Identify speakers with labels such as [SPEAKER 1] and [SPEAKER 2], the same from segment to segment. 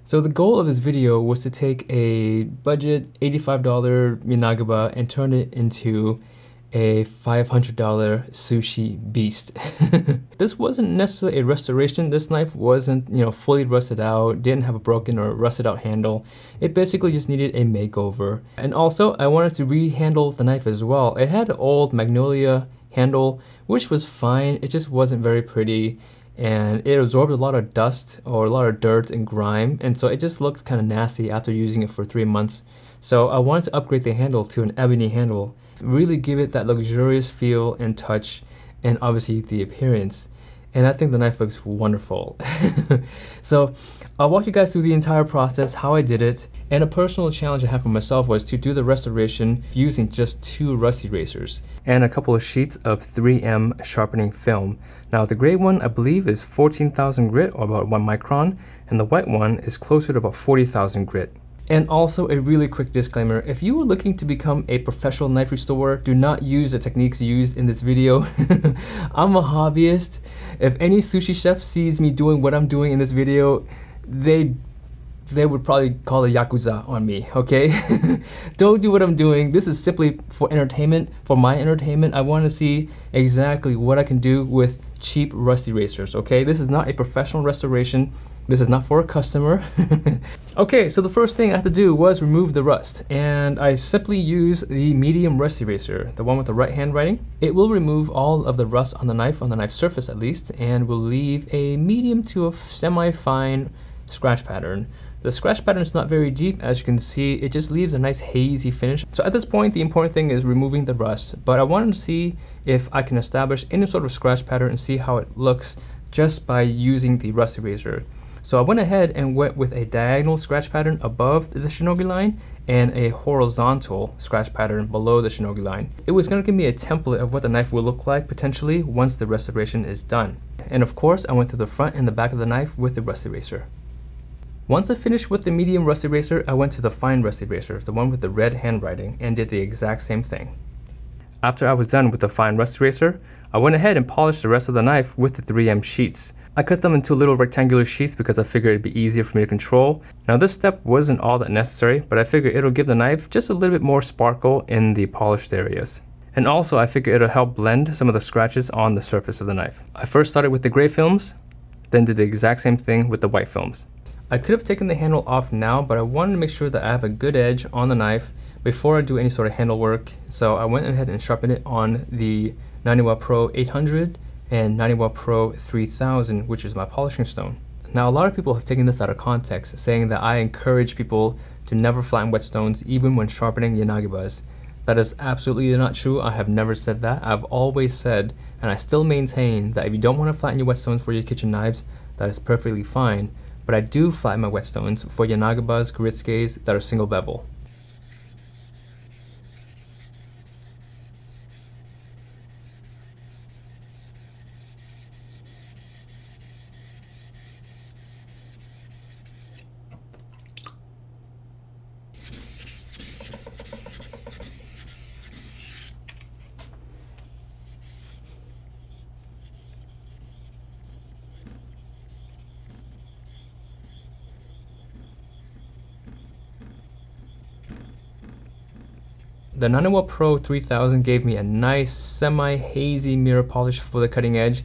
[SPEAKER 1] So the goal of this video was to take a budget $85 Minagaba and turn it into a $500 sushi beast. This wasn't necessarily a restoration. This knife wasn't, fully rusted out, didn't have a broken or rusted out handle. It basically just needed a makeover. And also, I wanted to rehandle the knife as well. It had an old Magnolia handle, which was fine. It just wasn't very pretty. And it absorbed a lot of dust or a lot of dirt and grime, and so it just looked kind of nasty after using it for 3 months. So I wanted to upgrade the handle to an ebony handle, really give it that luxurious feel and touch, and obviously the appearance. And I think the knife looks wonderful. So I'll walk you guys through the entire process, how I did it, and a personal challenge I had for myself was to do the restoration using just 2 rusty razors and a couple of sheets of 3M sharpening film. Now the gray one I believe is 14,000 grit or about 1 micron, and the white one is closer to about 40,000 grit. And also a really quick disclaimer, if you are looking to become a professional knife restorer, do not use the techniques used in this video. I'm a hobbyist. If any sushi chef sees me doing what I'm doing in this video, they would probably call a Yakuza on me, okay? Don't do what I'm doing. This is simply for entertainment, for my entertainment. I want to see exactly what I can do with cheap rusty razors, okay? This is not a professional restoration. This is not for a customer. Okay, so the first thing I had to do was remove the rust, and I simply use the medium rusty razor, the one with the right hand writing. It will remove all of the rust on the knife surface at least, and will leave a medium to a semi-fine scratch pattern. The scratch pattern is not very deep, as you can see. It just leaves a nice hazy finish. So at this point, the important thing is removing the rust, but I wanted to see if I can establish any sort of scratch pattern and see how it looks just by using the rusty razor. So I went ahead and went with a diagonal scratch pattern above the shinogi line and a horizontal scratch pattern below the shinogi line. It was going to give me a template of what the knife will look like potentially once the restoration is done. And of course, I went through the front and the back of the knife with the rusty razor. Once I finished with the medium rusty razor, I went to the fine rusty razor, the one with the red handwriting, and did the exact same thing. After I was done with the fine rusty razor, I went ahead and polished the rest of the knife with the 3M sheets. I cut them into little rectangular sheets because I figured it'd be easier for me to control. Now this step wasn't all that necessary, but I figured it'll give the knife just a little bit more sparkle in the polished areas. And also I figured it'll help blend some of the scratches on the surface of the knife. I first started with the gray films, then did the exact same thing with the white films. I could have taken the handle off now, but I wanted to make sure that I have a good edge on the knife before I do any sort of handle work. So I went ahead and sharpened it on the 90W Pro 800 and 90W Pro 3000, which is my polishing stone. Now a lot of people have taken this out of context, saying that I encourage people to never flatten whetstones even when sharpening yanagibas. That is absolutely not true. I have never said that. I've always said, and I still maintain, that if you don't want to flatten your whetstones for your kitchen knives, that is perfectly fine. But I do flatten my whetstones for yanagibas, guritskes that are single bevel. The 90W Pro 3000 gave me a nice semi-hazy mirror polish for the cutting edge,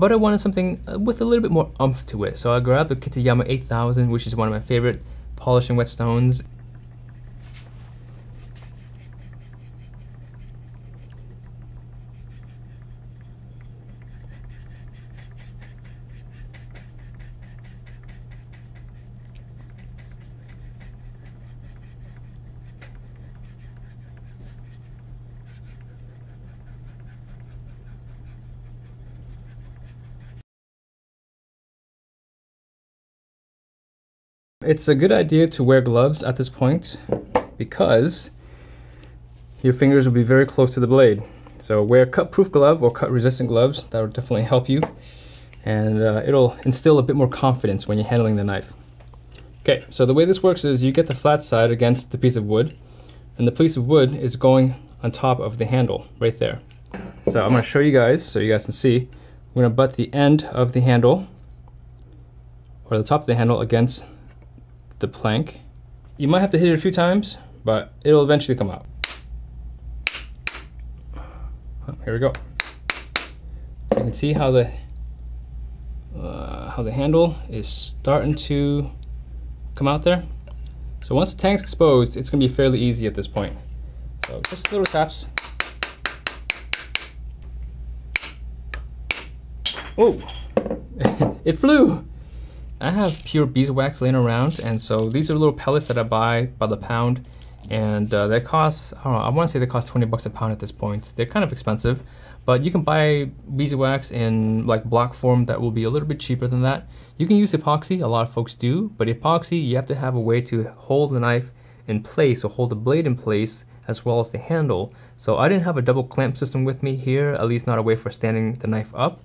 [SPEAKER 1] but I wanted something with a little bit more oomph to it. So I grabbed the Kitayama 8000, which is one of my favorite polishing whetstones. It's a good idea to wear gloves at this point because your fingers will be very close to the blade. So wear cut-proof glove or cut-resistant gloves. That will definitely help you, and it'll instill a bit more confidence when you're handling the knife. Okay, so the way this works is you get the flat side against the piece of wood, and the piece of wood is going on top of the handle right there. So I'm going to show you guys so you guys can see. We're going to butt the end of the handle, or the top of the handle, against the plank. You might have to hit it a few times, but it'll eventually come out. Oh, here we go. So you can see how the handle is starting to come out there. So once the tank's exposed, it's gonna be fairly easy at this point. So just little taps. Oh, it flew. I have pure beeswax laying around, and so these are little pellets that I buy by the pound, and they cost, I don't know, I want to say they cost 20 bucks a pound at this point. They're kind of expensive, but you can buy beeswax in like block form that will be a little bit cheaper than that. You can use epoxy, a lot of folks do, but epoxy, you have to have a way to hold the knife in place, or hold the blade in place, as well as the handle. So I didn't have a double clamp system with me here, at least not a way for standing the knife up.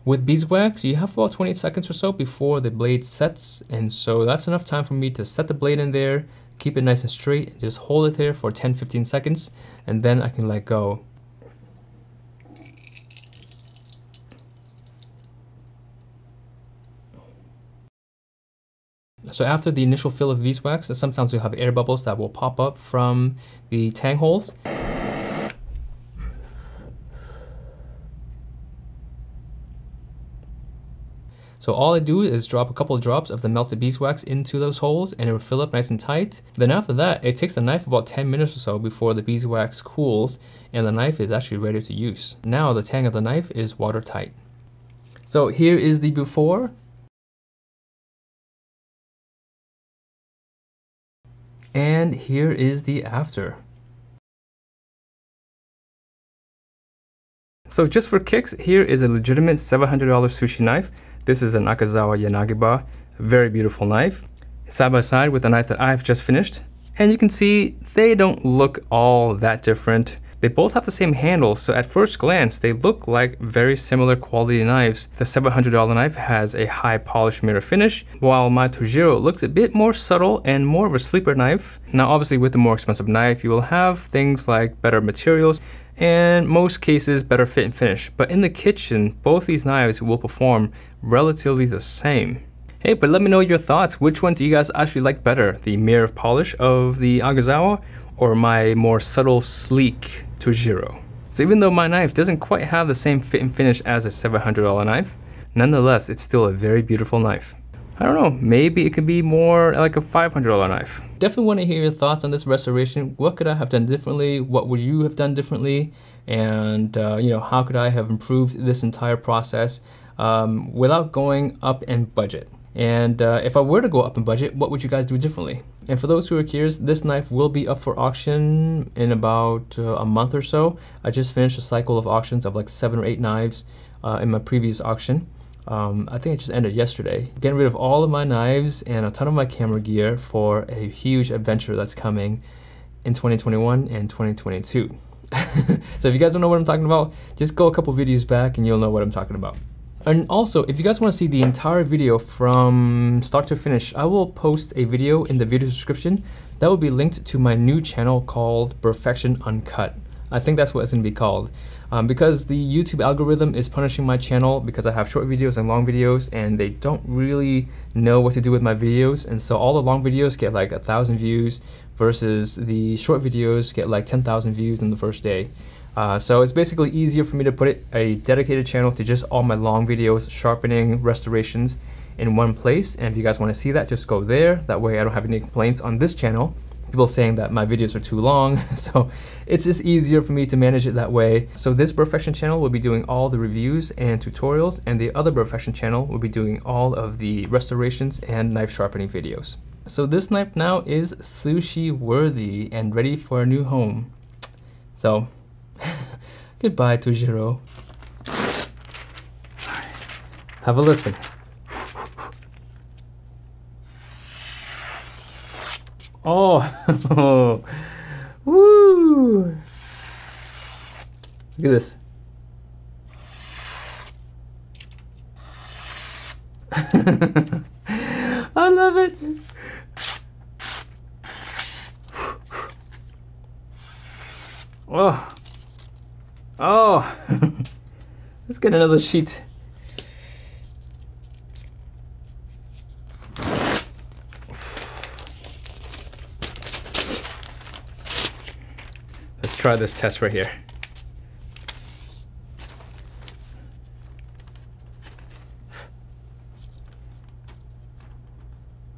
[SPEAKER 1] With beeswax, you have about 20 seconds or so before the blade sets, and so that's enough time for me to set the blade in there, keep it nice and straight, and just hold it there for 10-15 seconds, and then I can let go. So after the initial fill of beeswax, sometimes you'll have air bubbles that will pop up from the tang holes. So all I do is drop a couple of drops of the melted beeswax into those holes, and it will fill up nice and tight. Then after that, it takes the knife about 10 minutes or so before the beeswax cools, and the knife is actually ready to use. Now the tang of the knife is watertight. So here is the before. And here is the after. So just for kicks, here is a legitimate $700 sushi knife. This is an Akazawa Yanagiba, a very beautiful knife, side by side with the knife that I've just finished. And you can see they don't look all that different. They both have the same handle, so at first glance, they look like very similar quality knives. The $700 knife has a high polished mirror finish, while my Tojiro looks a bit more subtle and more of a sleeper knife. Now obviously with the more expensive knife, you will have things like better materials, and most cases better fit and finish. But in the kitchen, both these knives will perform relatively the same. Hey, but let me know your thoughts. Which one do you guys actually like better? The mirror polish of the Akazawa, or my more subtle, sleek Tojiro? So even though my knife doesn't quite have the same fit and finish as a $700 knife, nonetheless, it's still a very beautiful knife. I don't know, maybe it could be more like a $500 knife. Definitely want to hear your thoughts on this restoration. What could I have done differently? What would you have done differently? And you know, how could I have improved this entire process without going up in budget? And if I were to go up in budget, what would you guys do differently? And for those who are curious, this knife will be up for auction in about a month or so. I just finished a cycle of auctions of like 7 or 8 knives in my previous auction. I think it just ended yesterday. Getting rid of all of my knives and a ton of my camera gear for a huge adventure that's coming in 2021 and 2022. So if you guys don't know what I'm talking about, just go a couple videos back and you'll know what I'm talking about. And also, if you guys want to see the entire video from start to finish, I will post a video in the video description that will be linked to my new channel called Perfection Uncut. I think that's what it's going to be called. Because the YouTube algorithm is punishing my channel because I have short videos and long videos, and they don't really know what to do with my videos. And so all the long videos get like 1,000 views versus the short videos get like 10,000 views in the first day. So it's basically easier for me to put a dedicated channel to just all my long videos, sharpening, restorations in one place. And if you guys want to see that, just go there. That way I don't have any complaints on this channel. People saying that my videos are too long, so it's just easier for me to manage it that way. So this Perfection channel will be doing all the reviews and tutorials, and the other Perfection channel will be doing all of the restorations and knife sharpening videos. So this knife now is sushi worthy and ready for a new home. So goodbye, Tojiro. Have a listen. Oh, woo! Look at this. I love it. Oh. Oh. Let's get another sheet. Let's try this test right here.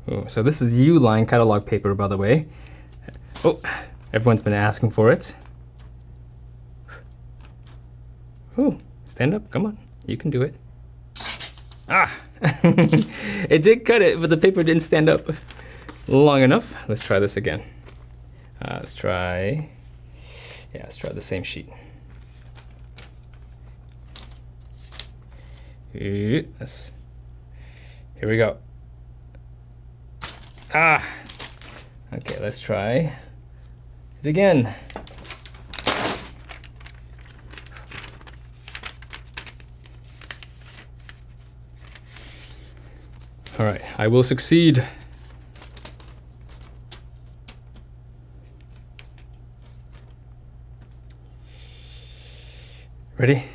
[SPEAKER 1] Oh, so this is Uline catalog paper, by the way. Oh, everyone's been asking for it. Oh, stand up, come on, you can do it. Ah, it did cut it, but the paper didn't stand up long enough. Let's try this again. Let's try the same sheet. Yes. Here we go. Ah, okay, let's try it again. All right, I will succeed. Ready?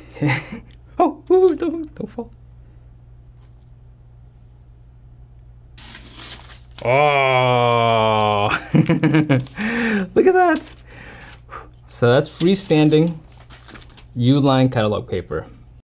[SPEAKER 1] Oh, woo, don't fall. Oh, look at that. So that's freestanding Uline catalog paper.